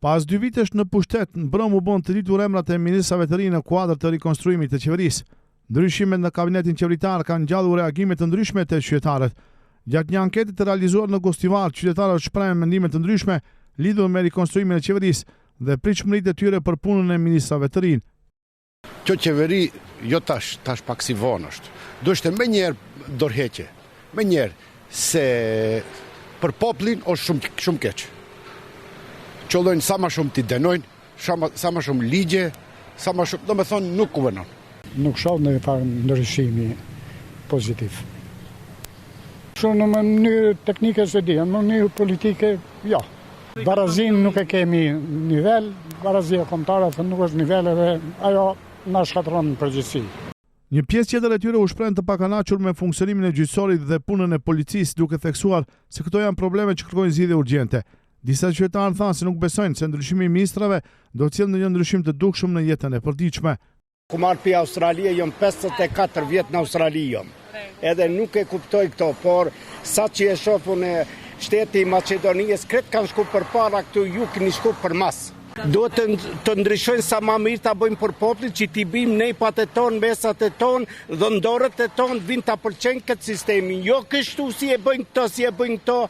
Pas 2 vitesh në pushtet, mbrëm u bën të ditur emrat e ministrave të rinj në kuadër të rikonstruimit të qeverisë. Ndryshimet në kabinetin qeveritar kanë ngjallur reagime të ndryshme të qytetarët. Gjatë një ankete të realizuar në Gostivar, qytetarët shprehin mendime të ndryshme lidhur me rikonstruimin e qeverisë dhe pritshmëritë e tyre për punën e ministrave të rinj. Kjo qeveri jo tash pak si vonë është. Duhet më njëherë dorëheqje. Më njëherë se për popullin është shumë keq. Qollojnë sa më shumë t'i denojnë, sa më shumë ligje, sa më shumë, domethënë nuk kuvenon. Nuk shoh në farë ndryshimi pozitiv. Shumë në mënyrë teknike se di, në mënyrë politike, jo. Barazin nuk e kemi nivel, barazia kombëtare nuk është nivel edhe ajo na shkatërron në përgjithësi. Një pjesë tjetër e tyre u shpreh të pakanaqur me funksionimin e gjyqësorit dhe punën e policisë, duke theksuar se këto janë probleme që kërkojnë zgjidhje urgjente. Disa qytetarë thanë se nuk besojnë se ndryshimi i ministrave do të sjellë ndonjë ndryshim të dukshëm në jetën e përditshme. Ku marr pi Australia, jam 54 vjet në Australi jam. Edhe nuk e kuptoj këto, por sa që e shoh në shteti i Maqedonisë, kret kanë shku përpara, këtu ju keni shku përmas. Duhet të ndryshojnë sa më mirë ta bëjmë për popullin, që t'i bim nepat e tonë, mesat e tonë, dhëndorët e tonë, vinë ta pëlqejnë këtë sistemi. Jo kështu si e bëjnë këto, si e bëjnë këto,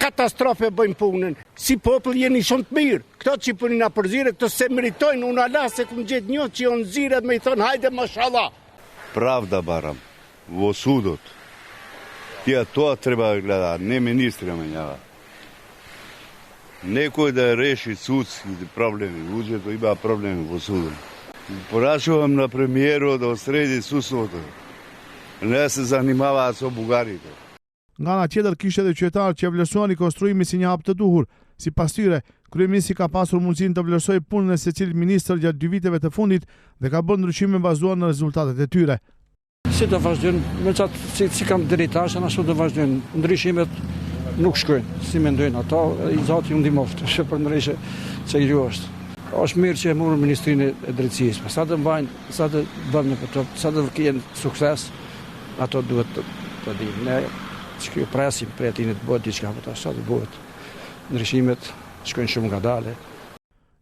katastrofe bëjnë punën. Si popull jeni shumë të mirë. Këto që punin a përzire, këto se meritojnë, unë ala se këmë gjithë një që jonë zire me i thonë, hajde mashallah. Pravda baram, vo sudot. Tja to treba gledati, ne ministri me njega. Некој да реши судските проблеми, луѓето има проблеми во судот. Порачувам на премиерот да осреди судството. Не се занимаваат со бугарите. Nga ana tjetër kishte edhe qytetarë që vlerësuan rikonstruimin si një hap të duhur. Sipas tyre, kryeministri ka pasur mundësinë të vlerësojë punën e secilit ministër gjatë 2 viteve të fundit dhe ka bërë ndryshime bazuar në rezultatet e tyre. Si do vazhdojnë, me qatë si kam deri tash, ashtu do vazhdojnë ndryshimet. Nuk shkojnë, si mendojnë ato, i zati ju ndihmoft, që për ndryshe që i ju është. Është mirë që e morën Ministrinë e Drejtësisë, sa të mbajnë, sa të bëjnë për to, sa të kenë sukses, ato duhet të dinë. Ne që presim për atin të bëhet diçka për ta, sa të bëhet. Ndryshimet shkojnë shumë ngadalë.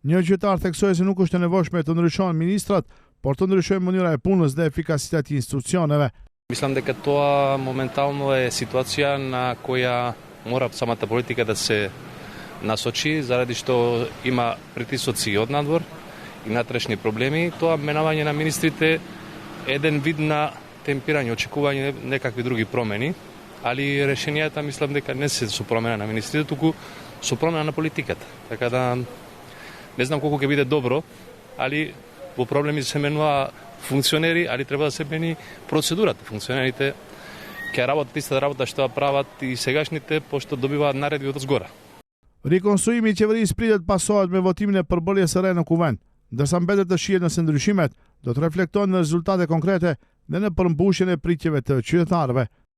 Një qytetar theksoi se nuk është e nevojshme të ndryshohen ministrat, por të ndryshojë mënyra e punës dhe efikasiteti i institucioneve. Мислам дека тоа моментално е ситуација на која мора самата политика да се насочи, заради што има притисоци од надвор и натрешни проблеми. Тоа менавање на министрите е еден вид на темпирање, очекување некакви други промени, али решенијата мислам дека не се со промена на министрите, туку со промена на политиката. Така да не знам колку ќе биде добро, али во проблеми се менува функционери, али треба да се мени процедурата. Функционерите ќе работат истата работа што прават и сегашните, пошто добиваат наредби од згора. Rikonstruimi i qeverisë pritet pasohet me votimin e përbërjes së re në kuvend, ndërsa mbetet të shihet nëse ndryshimet do të reflektojnë në rezultate konkrete dhe në përmbushjen e pritjeve të qytetarëve.